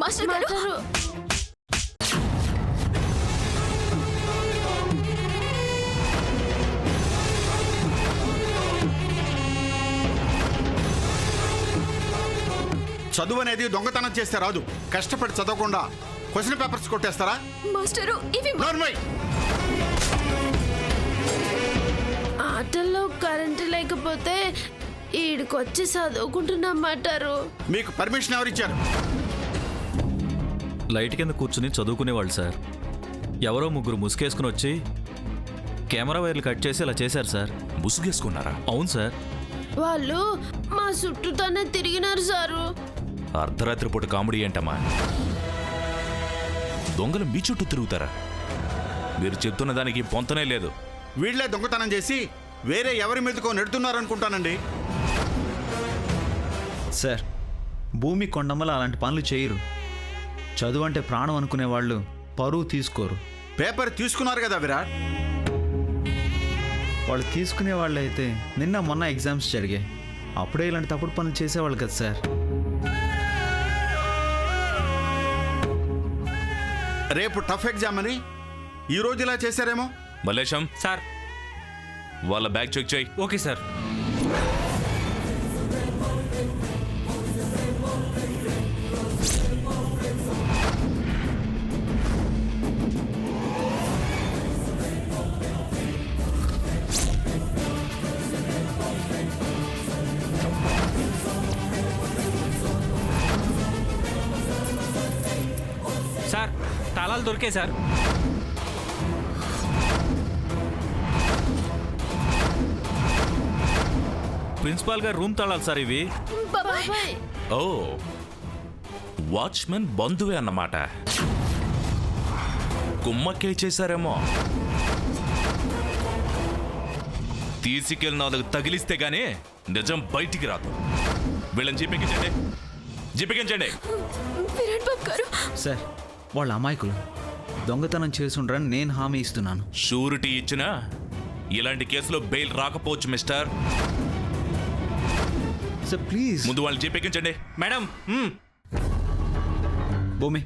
Master గారు చదువు అనేది దొంగతనం చేస్తే రాదు. కష్టపడి చదవకుండా క్వశ్చన్ పేపర్స్ కొట్టేస్తారా? మాస్టరు ఇవి ఆటల్లో కరెంటు లేకపోతే ఈడికొచ్చి చదువుకుంటున్నామంటారు. మీకు పర్మిషన్ ఎవరిచ్చారు? లైట్ కింద కూర్చుని చదువుకునేవాళ్ళు సార్. ఎవరో ముగ్గురు ముసుగేసుకుని వచ్చి కెమెరా వైర్లు కట్ చేసి ఇలా చేశారు సార్. ముసుగేసుకున్నారా? అవును సార్. వాళ్ళు మా చుట్టూతోనే తిరిగినారు సారు. అర్ధరాత్రి పూట కామెడీ ఏంటమ్మా? దొంగలు మీ చుట్టూ తిరుగుతారా? మీరు చెప్తున్న దానికి పొంతనే లేదు. వీళ్లే దొంగతనం చేసి వేరే ఎవరి మీదకో నెడుతున్నారనుకుంటానండి. సార్, భూమి కొండమ్మల అలాంటి పనులు చేయరు. చదువు అంటే ప్రాణం అనుకునే వాళ్ళు పరువు తీసుకోరు. పేపర్ తీసుకున్నారు కదా విరాట్. వాళ్ళు తీసుకునే వాళ్ళు అయితే నిన్న మొన్న ఎగ్జామ్స్ జరిగాయి. అప్పుడే ఇలాంటి తప్పుడు పనులు చేసేవాళ్ళు కదా సార్. రేపు టఫ్ ఎగ్జామ్ అని ఈ రోజు ఇలా చేశారేమో. మల్లేశం సార్, వాళ్ళ బ్యాగ్ చెక్ చేయి. Okay sir. సార్, తాళాలు దొరికాయి సార్. ప్రిన్సిపాల్ గారు రూమ్ తాళాలి సార్ ఇవి. బాబాయ్ ఓ, వాచ్మెన్ బంధువే అన్నమాట. కుమ్మక్కే చేశారేమో. తీసుకెళ్ళి నాలుగు తగిలిస్తే గానీ నిజం బయటికి రాదు. వీళ్ళని జీపెక్కించండి, జీపెక్కించండి. విరాట్ బాబు గారు సార్, వాళ్ళ అమాయకులు దొంగతనం చేసుండ్రని నేను హామీ ఇస్తున్నాను. షూరిటీ ఇచ్చినా ఇలాంటి కేసులో బెయిల్ రాకపోవచ్చు మిస్టర్. Sir please. ముందు వాళ్ళని జీపెక్కించండి. మేడం, భూమి,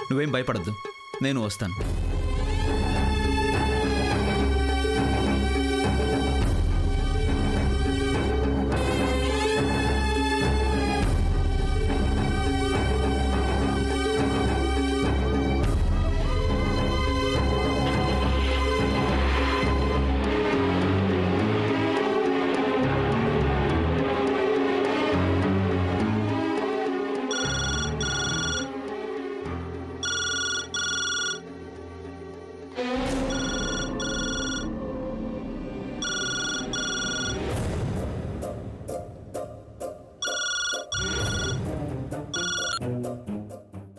నువ్వేం భయపడద్దు, నేను వస్తాను.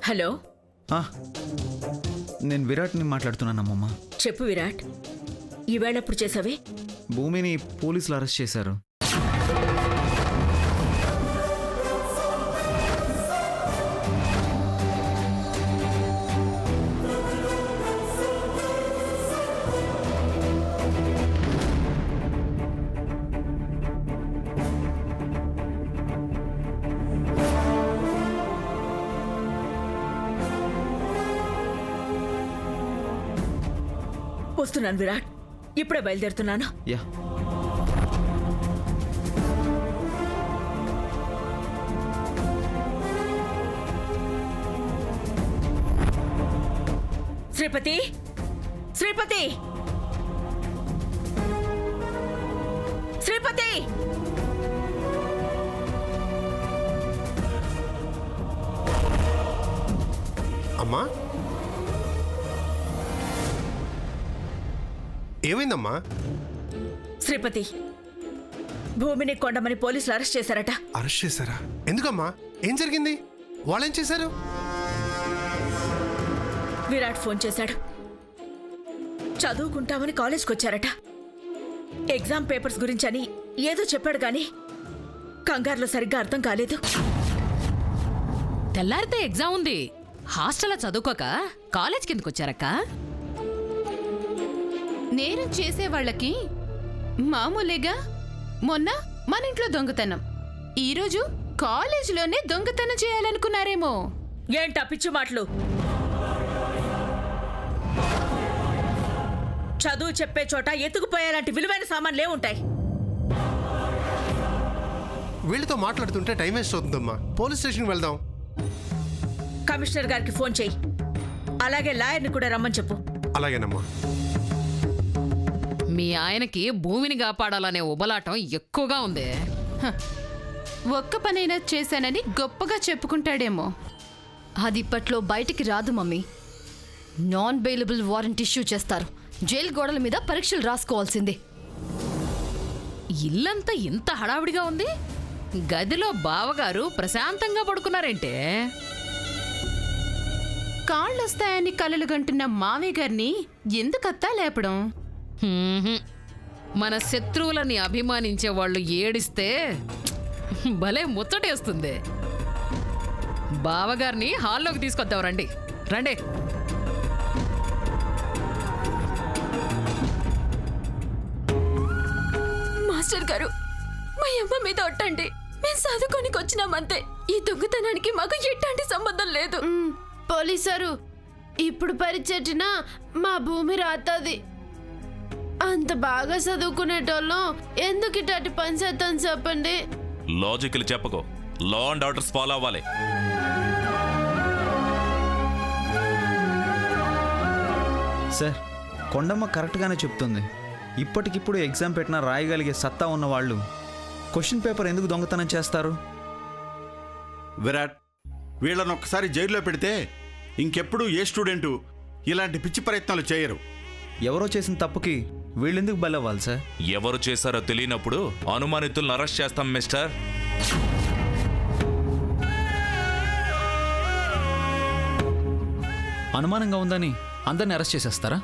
హలో, నేను విరాట్ని మాట్లాడుతున్నానమ్మమ్మ. చెప్పు విరాట్. ఈవేళప్పుడు చేసావే? భూమిని పోలీసులు అరెస్ట్ చేశారు. వస్తున్నాను విరాట్, ఇప్పుడే బయలుదేరుతున్నాను. యా. శ్రీపతి, శ్రీపతి, శ్రీపతి! అమ్మా, ఏమైందమ్మా? శ్రీపతి, భూమిని కొండమని పోలీసులు అరెస్ట్ చేశారట. అరెస్ట్ చేశారా? ఎందుకమ్మా? ఏం జరిగింది? వాళ్ళేం చేశారు? విరాట్ ఫోన్ చేశాడు. చదువుకుంటామని కాలేజ్కి వచ్చారట. ఎగ్జామ్ పేపర్స్ గురించని ఏదో చెప్పాడు గాని కంగారులో సరిగ్గా అర్థం కాలేదు. తెల్లారితే ఎగ్జామ్ ఉంది, హాస్టల్లో చదువుకోక కాలేజ్ కిందకు వచ్చారక్క. నేరం చేసేవాళ్ళకి మామూలేగా. మొన్న మన ఇంట్లో దొంగతనం, ఈరోజు కాలేజీలోనే దొంగతనం చేయాలనుకున్నారేమో. ఏంటా పిచ్చి మాటలు? చదువు చెప్పే చోట ఎత్తుకుపోయేలాంటి విలువైన సామాన్లే ఉంటాయి. వీళ్ళతో మాట్లాడుతుంటే టైం వేస్ట్ అవుతుందమ్మా. పోలీస్ స్టేషన్కి వెళ్దాం. కమిషనర్ గారికి ఫోన్ చెయ్యి. అలాగే లాయర్ని కూడా రమ్మని చెప్పు. అలాగేనమ్మా. మీ ఆయనకి భూమిని కాపాడాలనే ఉబలాటం ఎక్కువగా ఉంది. ఒక్క పనైనా చేశానని గొప్పగా చెప్పుకుంటాడేమో. అది ఇప్పట్లో బయటికి రాదు mummy. Non bailable warrant issue చేస్తారు. జైలు గోడల మీద పరీక్షలు రాసుకోవాల్సిందే. ఇల్లంతా ఇంత హడావిడిగా ఉంది, గదిలో బావగారు ప్రశాంతంగా పడుకున్నారేంటే? కాళ్ళొస్తాయని కలలు గంటున్న మావయ్య గారిని ఎందుకత్తా లేపడం? హ్మ్. మన శత్రువులని అభిమానించే వాళ్ళు ఏడిస్తే భలే ముచ్చటేస్తుంది. బావగారిని హాల్లోకి తీసుకొద్దాం, రండి రండి. మాస్టర్ గారు, మా అమ్మ మీద ఒట్టండి. మేము చదువుకోనికి వచ్చినామంతే. ఈ దొంగతనానికి మాకు ఎట్లాంటి సంబంధం లేదు. పోలీసారు, ఇప్పుడు పరిచెట్టినా మా భూమి రాతది. అంత బాగా చదువుకునేటోళ్ళం ఎందుకు ఇటాటి పని చేద్దాం చెప్పండి? లాజికల్ చెప్పకో. లా అండ్ ఆర్డర్స్ ఫాలో అవ్వాలి. సార్, కొండమ్మ కరెక్ట్గానే చెప్తుంది. ఇప్పటికిప్పుడు ఎగ్జామ్ పెట్టినా రాయగలిగే సత్తా ఉన్న వాళ్ళు క్వశ్చన్ పేపర్ ఎందుకు దొంగతనం చేస్తారు? విరాట్, వీళ్ళని ఒక్కసారి జైల్లో పెడితే ఇంకెప్పుడు ఏ స్టూడెంటు ఇలాంటి పిచ్చి ప్రయత్నాలు చేయరు. ఎవరో చేసిన తప్పుకి వీళ్ళెందుకు బలవ్వాలి సార్? ఎవరు చేశారో తెలియనప్పుడు అనుమానితులను అరెస్ట్ చేస్తాం మిస్టర్. అనుమానంగా ఉందని అందరిని అరెస్ట్ చేసేస్తారా?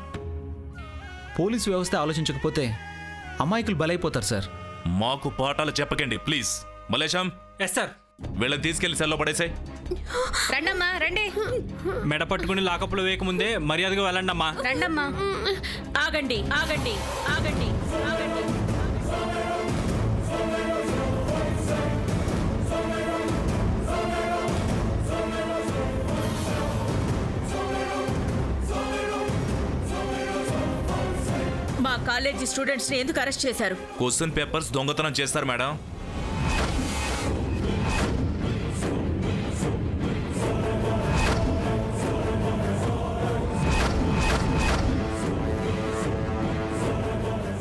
పోలీసు వ్యవస్థ ఆలోచించకపోతే అమాయకులు బలైపోతారు సార్. మాకు పాఠాలు చెప్పకండి ప్లీజ్. Malesham, yes sir. వీళ్ళని తీసుకెళ్లి సెల్లో పడేసాయి. రండమ్మా రండి. మెడ పట్టుకుని లాకప్లో వేయకముందే మర్యాదగా వెళ్ళండి అమ్మా. రండమ్మా. ఆగండి ఆగండి ఆగండి ఆగండి. మా కాలేజీ స్టూడెంట్స్ ని ఎందుకు అరెస్ట్ చేశారు? క్వశ్చన్ పేపర్స్ దొంగతనం చేస్తారు మేడం.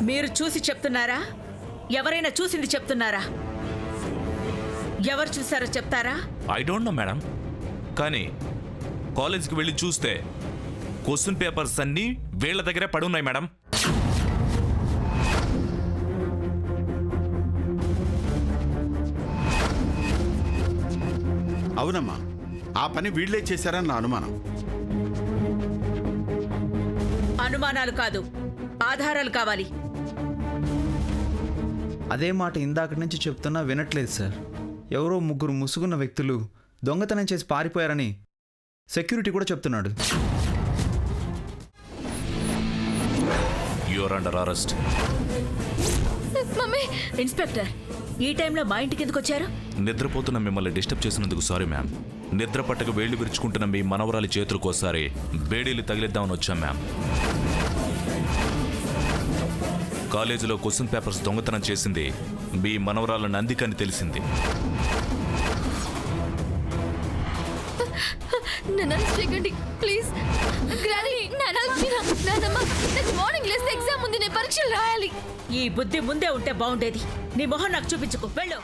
మీరు చూసి చెప్తున్నారా? ఎవరైనా చూసింది చెప్తున్నారా? ఎవరు చూసారో చెప్తారా? ఐ డోంట్ నో మేడం, కానీ కాలేజీకి వెళ్ళి చూస్తే క్వశ్చన్ పేపర్స్ అన్నీ వీళ్ళ దగ్గరే పడి ఉన్నాయి మేడం. అవునమ్మా, ఆ పని వీళ్ళే చేశారని నా అనుమానం. అనుమానాలు కాదు, ఆధారాలు కావాలి. అదే మాట ఇందాక నుంచి చెప్తున్నా వినట్లేదు సార్. ఎవరో ముగ్గురు ముసుగున్న వ్యక్తులు దొంగతనం చేసి పారిపోయారని సెక్యూరిటీ కూడా చెప్తున్నాడు. You are under arrest. Mummy, inspector, ఈ టైంలో మా ఇంటికి ఎందుకు వచ్చారు? నిద్రపోతున్న మిమ్మల్ని డిస్టర్బ్ చేసినందుకు సారీ మ్యామ్. నిద్ర పట్టక వేళ్లు విరుచుకుంటున్న మీ మనవరాలి చేతులకోసారి బేడీలు తగిలిద్దామని వచ్చాం మ్యామ్. కాలేజీలో క్వశ్చన్ పేపర్స్ దొంగతనం చేసింది మీ మనవరాల నందికని తెలిసింది. నన్ను అరెస్ట్ చేయకండి ప్లీజ్. గ్రానీ, నాన్నమ్మ, నాకు మార్నింగ్ లేస్తే ఎగ్జామ్ ఉంది. నేను పరీక్షలు రాయాలి. ఈ బుద్ధి ముందే ఉంటే బాగుండేది. నీ మొహం నాకు చూపించుకో, వెళ్ళు.